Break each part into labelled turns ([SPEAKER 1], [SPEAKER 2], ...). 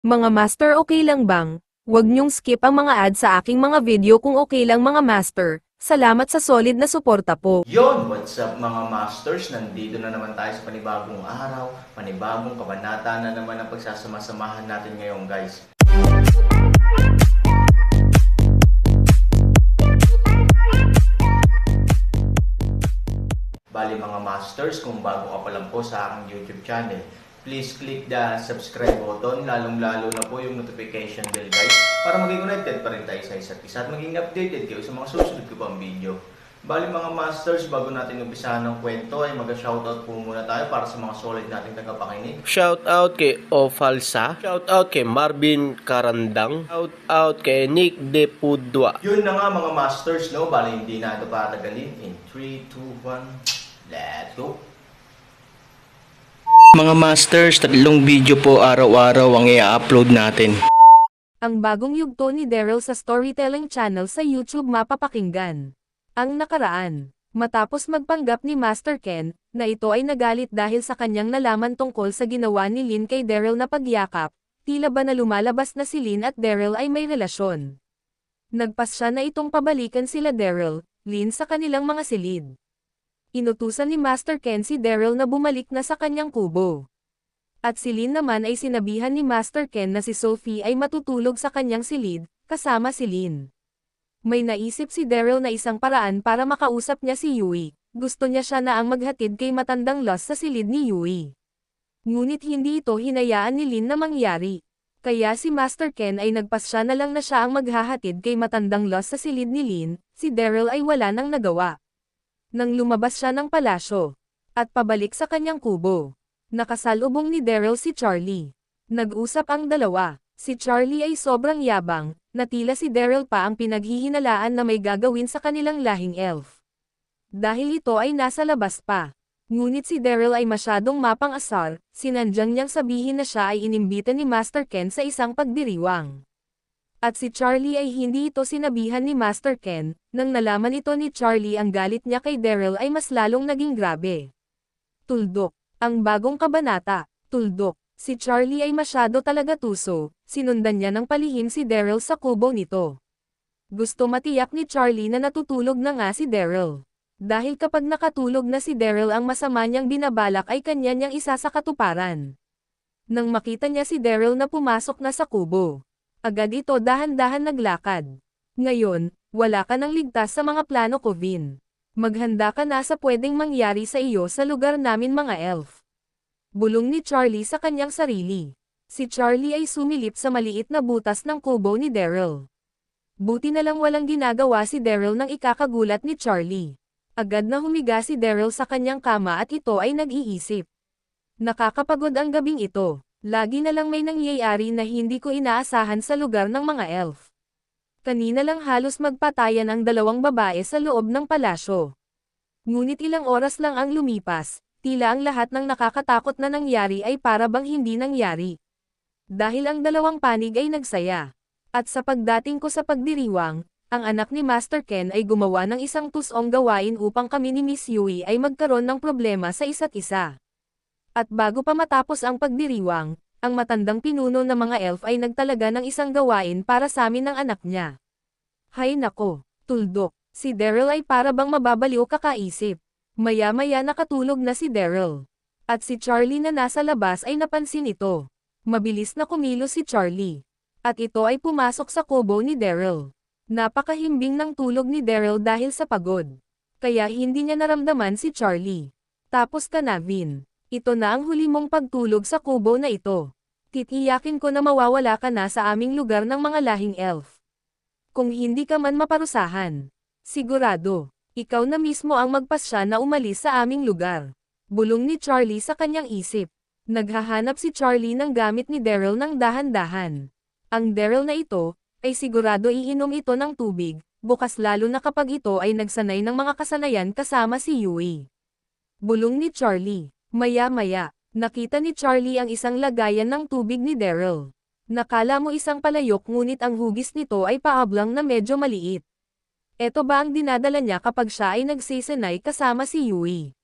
[SPEAKER 1] Mga master, okay lang bang? Huwag niyong skip ang mga ad sa aking mga video kung okay lang mga master. Salamat sa solid na suporta po.
[SPEAKER 2] Yon, what's up mga masters? Nandito na naman tayo sa panibagong araw, panibagong kabanata na naman ang pagsasama-samahan natin ngayon guys. Bali mga masters, kung bago ka pa lang po sa aking YouTube channel, please click the subscribe button, lalong-lalo na po yung notification bell guys, para maging connected pa rin tayo sa isa't isa at maging updated kayo sa mga susunod ko pang video. Bali mga masters, bago natin umpisahan ng kwento ay mag-shoutout po muna tayo para sa mga solid nating tagapakinig.
[SPEAKER 3] Shoutout kay Ofalsa. Shoutout kay Marvin Karandang. Shoutout kay Nick De Pudwa.
[SPEAKER 2] Yun na nga mga masters, no? Bali hindi na ito patagalin. In 3, 2, 1, let's go!
[SPEAKER 3] Mga masters, 3 video po araw-araw ang i-upload natin.
[SPEAKER 1] Ang bagong yugto ni Daryl sa Storytelling Channel sa YouTube mapapakinggan. Ang nakaraan. Matapos magpanggap ni Master Ken, na ito ay nagalit dahil sa kanyang nalaman tungkol sa ginawa ni Lin kay Daryl na pagyakap, tila ba na lumalabas na si Lin at Daryl ay may relasyon. Nagpasya na itong pabalikan sila Daryl, Lin sa kanilang mga silid. Inutusan ni Master Ken si Daryl na bumalik na sa kanyang kubo. At si Lin naman ay sinabihan ni Master Ken na si Sophie ay matutulog sa kanyang silid, kasama si Lin. May naisip si Daryl na isang paraan para makausap niya si Yui. Gusto niya siya na ang maghatid kay matandang Lost sa silid ni Yui. Ngunit hindi ito hinayaan ni Lin na mangyari. Kaya si Master Ken ay nagpasya na lang na siya ang maghahatid kay matandang Lost sa silid ni Lin. Si Daryl ay wala nang nagawa. Nang lumabas siya ng palasyo at pabalik sa kanyang kubo, nakasalubong ni Daryl si Charlie. Nag-usap ang dalawa. Si Charlie ay sobrang yabang, na tila si Daryl pa ang pinaghihinalaan na may gagawin sa kanilang lahing elf. Dahil ito ay nasa labas pa. Ngunit si Daryl ay masyadong mapang-asar, sinandyang niyang sabihin na siya ay inimbita ni Master Ken sa isang pagdiriwang. At si Charlie ay hindi ito sinabihan ni Master Ken. Nang nalaman ito ni Charlie ang galit niya kay Daryl ay mas lalong naging grabe. Tuldok. Ang bagong kabanata. Tuldok. Si Charlie ay masyado talaga tuso, sinundan niya ng palihim si Daryl sa kubo nito. Gusto matiyak ni Charlie na natutulog na nga si Daryl. Dahil kapag nakatulog na si Daryl ang masama niyang binabalak ay kanya niyang isa sa katuparan. Nang makita niya si Daryl na pumasok na sa kubo, agad ito dahan-dahan naglakad. Ngayon, wala ka nang ligtas sa mga plano ko, Vin. Maghanda ka na sa pwedeng mangyari sa iyo sa lugar namin mga elf. Bulong ni Charlie sa kanyang sarili. Si Charlie ay sumilip sa maliit na butas ng kubo ni Daryl. Buti na lang walang ginagawa si Daryl nang ikakagulat ni Charlie. Agad na humiga si Daryl sa kanyang kama at ito ay nag-iisip. Nakakapagod ang gabing ito. Lagi na lang may nangyayari na hindi ko inaasahan sa lugar ng mga elf. Kanina lang halos magpatayan ang dalawang babae sa loob ng palasyo. Ngunit ilang oras lang ang lumipas. Tila ang lahat ng nakakatakot na nangyari ay para bang hindi nangyari. Dahil ang dalawang panig ay nagsaya. At sa pagdating ko sa pagdiriwang, ang anak ni Master Ken ay gumawa ng isang tusong gawain upang kami ni Miss Yui ay magkaroon ng problema sa isa't isa. At bago pa matapos ang pagdiriwang, ang matandang pinuno ng mga elf ay nagtalaga ng isang gawain para sa amin ng anak niya. Hay nako, tuldok, si Daryl ay para bang mababaliw kakaisip. Maya-maya nakatulog na si Daryl. At si Charlie na nasa labas ay napansin ito. Mabilis na kumilos si Charlie. At ito ay pumasok sa kubo ni Daryl. Napakahimbing ng tulog ni Daryl dahil sa pagod. Kaya hindi niya naramdaman si Charlie. Tapos ka na, Vin. Ito na ang huli mong pagtulog sa kubo na ito. Titiyakin ko na mawawala ka na sa aming lugar ng mga lahing elf. Kung hindi ka man maparusahan. Sigurado. Ikaw na mismo ang magpasya na umalis sa aming lugar. Bulong ni Charlie sa kanyang isip. Naghahanap si Charlie ng gamit ni Daryl ng dahan-dahan. Ang Daryl na ito, ay sigurado iinom ito ng tubig, bukas lalo na kapag ito ay nagsanay ng mga kasanayan kasama si Yui. Bulong ni Charlie. Maya-maya, nakita ni Charlie ang isang lagayan ng tubig ni Daryl. Nakala mo isang palayok ngunit ang hugis nito ay paablang na medyo maliit. Eto ba ang dinadala niya kapag siya ay nagsisanay kasama si Yui?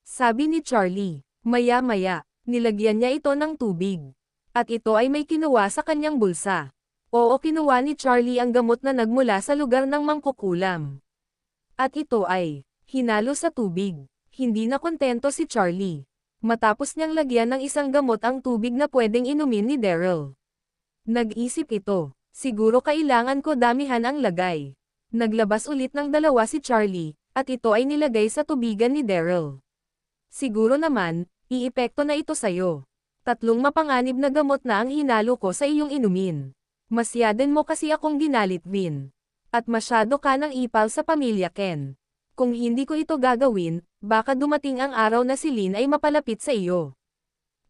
[SPEAKER 1] Sabi ni Charlie. Maya-maya, nilagyan niya ito ng tubig. At ito ay may kinuha sa kanyang bulsa. Oo, kinuha ni Charlie ang gamot na nagmula sa lugar ng mangkukulam. At ito ay hinalo sa tubig. Hindi na kontento si Charlie. Matapos niyang lagyan ng isang gamot ang tubig na pwedeng inumin ni Daryl. Nag-isip ito, siguro kailangan ko damihan ang lagay. Naglabas ulit ng dalawa si Charlie, at ito ay nilagay sa tubigan ni Daryl. Siguro naman, iepekto na ito sa'yo. 3 mapanganib na gamot na ang hinalo ko sa iyong inumin. Masyaden mo kasi akong ginalit, Vin. At masyado ka ng ipal sa pamilya Ken. Kung hindi ko ito gagawin, baka dumating ang araw na si Lynn ay mapalapit sa iyo.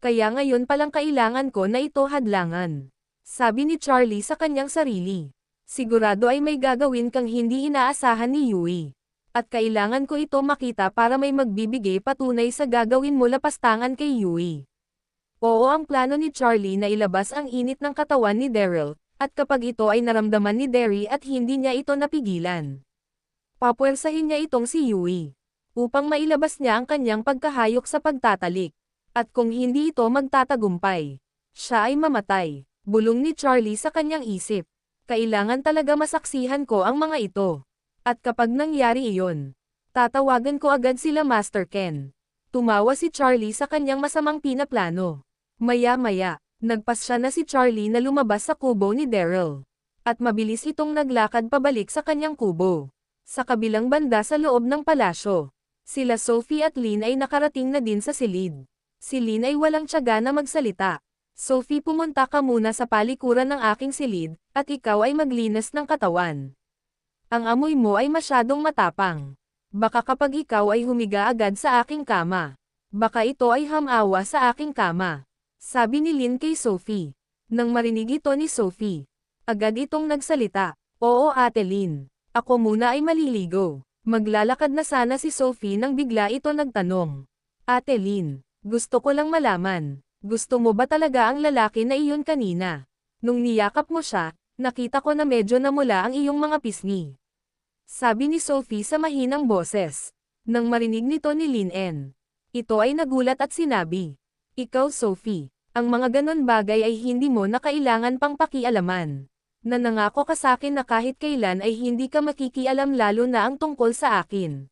[SPEAKER 1] Kaya ngayon palang kailangan ko na ito hadlangan. Sabi ni Charlie sa kanyang sarili. Sigurado ay may gagawin kang hindi inaasahan ni Yui. At kailangan ko ito makita para may magbibigay patunay sa gagawin mo lapastangan kay Yui. Oo, ang plano ni Charlie na ilabas ang init ng katawan ni Daryl, at kapag ito ay naramdaman ni Derry at hindi niya ito napigilan. Papuwersahin niya itong si Yui. Upang mailabas niya ang kanyang pagkahayok sa pagtatalik. At kung hindi ito magtatagumpay, siya ay mamatay. Bulong ni Charlie sa kanyang isip. Kailangan talaga masaksihan ko ang mga ito. At kapag nangyari iyon, tatawagan ko agad sila Master Ken. Tumawa si Charlie sa kanyang masamang pinaplano. Maya-maya, nagpasya na si Charlie na lumabas sa kubo ni Daryl. At mabilis itong naglakad pabalik sa kanyang kubo. Sa kabilang banda sa loob ng palasyo, sila Sophie at Lynn ay nakarating na din sa silid. Si Lynn ay walang tiyaga na magsalita. Sophie, pumunta ka muna sa palikuran ng aking silid, at ikaw ay maglinis ng katawan. Ang amoy mo ay masyadong matapang. Baka kapag ikaw ay humiga agad sa aking kama, baka ito ay hamawa sa aking kama. Sabi ni Lynn kay Sophie. Nang marinig ito ni Sophie, agad itong nagsalita. Oo, Ate Lynn. Ako muna ay maliligo. Maglalakad na sana si Sophie nang bigla ito nagtanong. Ate Lynn, gusto ko lang malaman. Gusto mo ba talaga ang lalaki na iyon kanina? Nung niyakap mo siya, nakita ko na medyo namula ang iyong mga pisngi. Sabi ni Sophie sa mahinang boses. Nang marinig nito ni Lynn N. Ito ay nagulat at sinabi. Ikaw Sophie, ang mga ganon bagay ay hindi mo na kailangan pang pakialaman. Na nangako ka sa akin na kahit kailan ay hindi ka makikialam lalo na ang tungkol sa akin.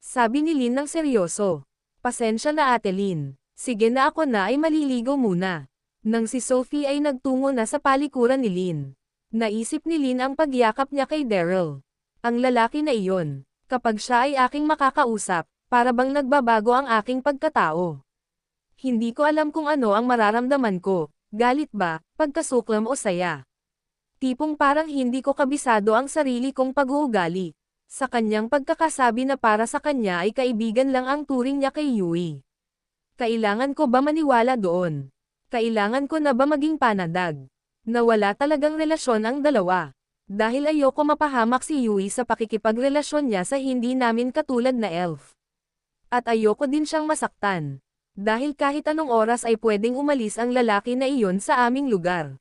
[SPEAKER 1] Sabi ni Lynn ng seryoso. Pasensya na Ate Lynn. Sige na, ako na ay maliligo muna. Nang si Sophie ay nagtungo na sa palikuran ni Lynn. Naisip ni Lynn ang pagyakap niya kay Daryl. Ang lalaki na iyon, kapag siya ay aking makakausap, para bang nagbabago ang aking pagkatao. Hindi ko alam kung ano ang mararamdaman ko, galit ba, pagkasuklam o saya. Tipong parang hindi ko kabisado ang sarili kong pag-uugali. Sa kanyang pagkakasabi na para sa kanya ay kaibigan lang ang turing niya kay Yui. Kailangan ko ba maniwala doon? Kailangan ko na ba maging panadag? Na wala talagang relasyon ang dalawa. Dahil ayoko mapahamak si Yui sa pakikipagrelasyon niya sa hindi namin katulad na elf. At ayoko din siyang masaktan. Dahil kahit anong oras ay pwedeng umalis ang lalaki na iyon sa aming lugar.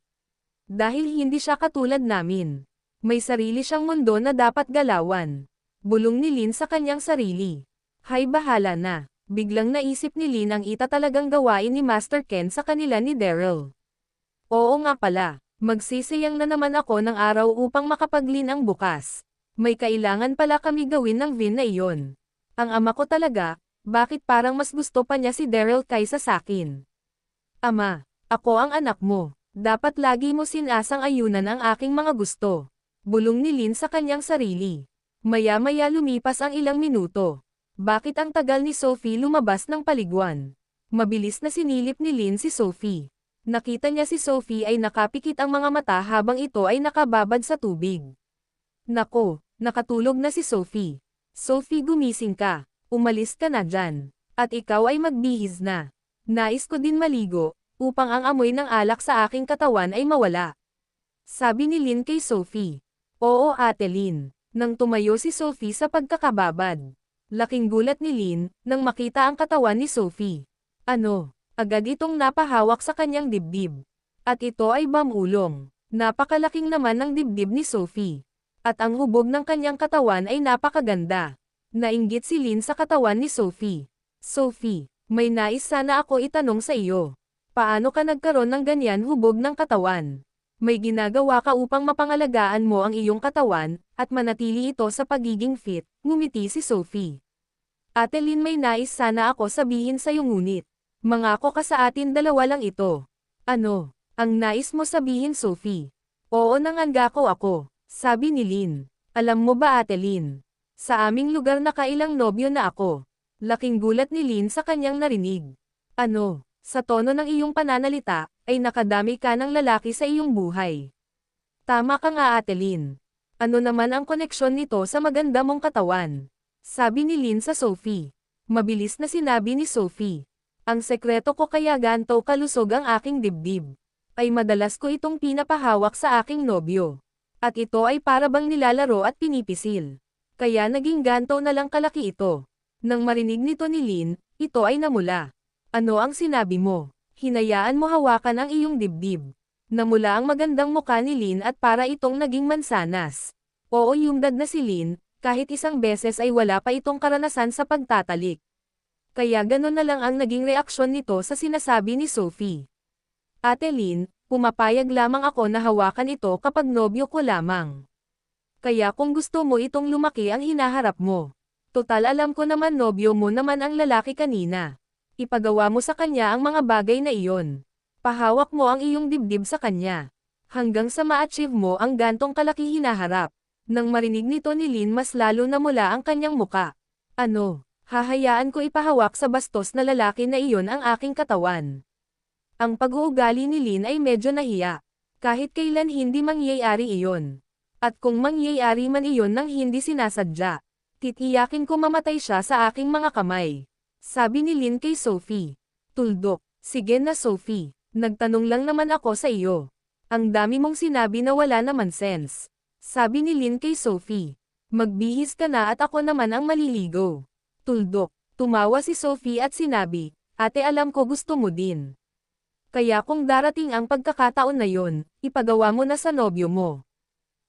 [SPEAKER 1] Dahil hindi siya katulad namin. May sarili siyang mundo na dapat galawan. Bulong ni Lynn sa kanyang sarili. Hay, bahala na. Biglang naisip ni Lynn ang talagang gawain ni Master Ken sa kanila ni Daryl. Oo nga pala, magsisiyang na naman ako ng araw upang makapaglin ang bukas. May kailangan pala kami gawin ng Vin na iyon. Ang ama ko talaga, bakit parang mas gusto pa niya si Daryl kaysa sakin? Ama, ako ang anak mo. Dapat lagi mo sinasang ayunan ang aking mga gusto. Bulong ni Lynn sa kanyang sarili. Maya-maya lumipas ang ilang minuto. Bakit ang tagal ni Sophie lumabas ng paliguan? Mabilis na sinilip ni Lynn si Sophie. Nakita niya si Sophie ay nakapikit ang mga mata habang ito ay nakababad sa tubig. Nako, nakatulog na si Sophie. Sophie, gumising ka. Umalis ka na dyan. At ikaw ay magbihis na. Nais ko din maligo, upang ang amoy ng alak sa aking katawan ay mawala. Sabi ni Lynn kay Sophie. Oo, Ate Lynn. Nang tumayo si Sophie sa pagkakababad. Laking gulat ni Lynn, nang makita ang katawan ni Sophie. Ano? Agad itong napahawak sa kanyang dibdib. At ito ay bamulong. Napakalaking naman ng dibdib ni Sophie. At ang hubog ng kanyang katawan ay napakaganda. Nainggit si Lynn sa katawan ni Sophie. Sophie, may nais sana ako itanong sa iyo. Paano ka nagkaroon ng ganyan hubog ng katawan? May ginagawa ka upang mapangalagaan mo ang iyong katawan, at manatili ito sa pagiging fit, ngumiti si Sophie. Ate Lynn, may nais sana ako sabihin sa'yo ngunit. Mangako ka sa atin dalawa lang ito. Ano? Ang nais mo sabihin, Sophie? Oo, nangangako ako, sabi ni Lynn. Alam mo ba, Ate Lynn? Sa aming lugar nakailang nobyo na ako. Laking gulat ni Lynn sa kanyang narinig. Ano? Sa tono ng iyong pananalita, ay nakadami ka ng lalaki sa iyong buhay. Tama ka nga, Ate Lynn. Ano naman ang koneksyon nito sa maganda mong katawan? Sabi ni Lynn sa Sophie. Mabilis na sinabi ni Sophie. Ang sekreto ko kaya ganto kalusog ang aking dibdib. Ay madalas ko itong pinapahawak sa aking nobyo. At ito ay para bang nilalaro at pinipisil. Kaya naging ganto na lang kalaki ito. Nang marinig nito ni Lynn, ito ay namula. Ano ang sinabi mo? Hinayaan mo hawakan ang iyong dibdib. Namula ang magandang muka ni Lynn at para itong naging mansanas. Oo, yumdad na si Lynn, kahit isang beses ay wala pa itong karanasan sa pagtatalik. Kaya ganon na lang ang naging reaksyon nito sa sinasabi ni Sophie. Ate Lynn, pumapayag lamang ako na hawakan ito kapag nobyo ko lamang. Kaya kung gusto mo itong lumaki ang hinaharap mo. Total alam ko naman nobyo mo naman ang lalaki kanina. Ipagawa mo sa kanya ang mga bagay na iyon. Pahawak mo ang iyong dibdib sa kanya. Hanggang sa ma-achieve mo ang gantong kalaki hinaharap. Nang marinig nito ni Lynn, mas lalo na mula ang kanyang muka. Ano? Hahayaan ko ipahawak sa bastos na lalaki na iyon ang aking katawan. Ang pag-uugali ni Lynn ay medyo nahiya. Kahit kailan hindi mangyayari iyon. At kung mangyayari man iyon nang hindi sinasadya, titiyakin ko mamatay siya sa aking mga kamay. Sabi ni Lynn kay Sophie. Tuldok, sige na Sophie, nagtanong lang naman ako sa iyo. Ang dami mong sinabi na wala naman sense. Sabi ni Lynn kay Sophie. Magbihis ka na at ako naman ang maliligo. Tuldok, tumawa si Sophie at sinabi, ate alam ko gusto mo din. Kaya kung darating ang pagkakataon na yon, ipagawa mo na sa nobyo mo.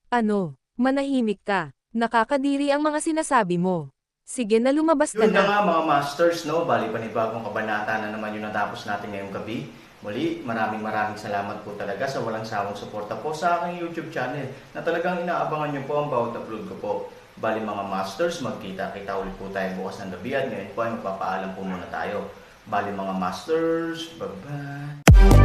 [SPEAKER 1] Ano, manahimik ka, nakakadiri ang mga sinasabi mo. Sige na lumabas ka
[SPEAKER 2] Yun na
[SPEAKER 1] na.
[SPEAKER 2] nga mga masters, no? Bali panibagong kabanata na naman yung natapos natin ngayong gabi. Muli, maraming salamat po talaga sa walang sawang suporta po sa aking YouTube channel na talagang inaabangan nyo po ang bawat upload ko po. Bali mga masters, magkita-kita ulit po tayo bukas ng gabi at ngayon po ay magpapaalam po muna tayo. Bali mga masters, bye-bye!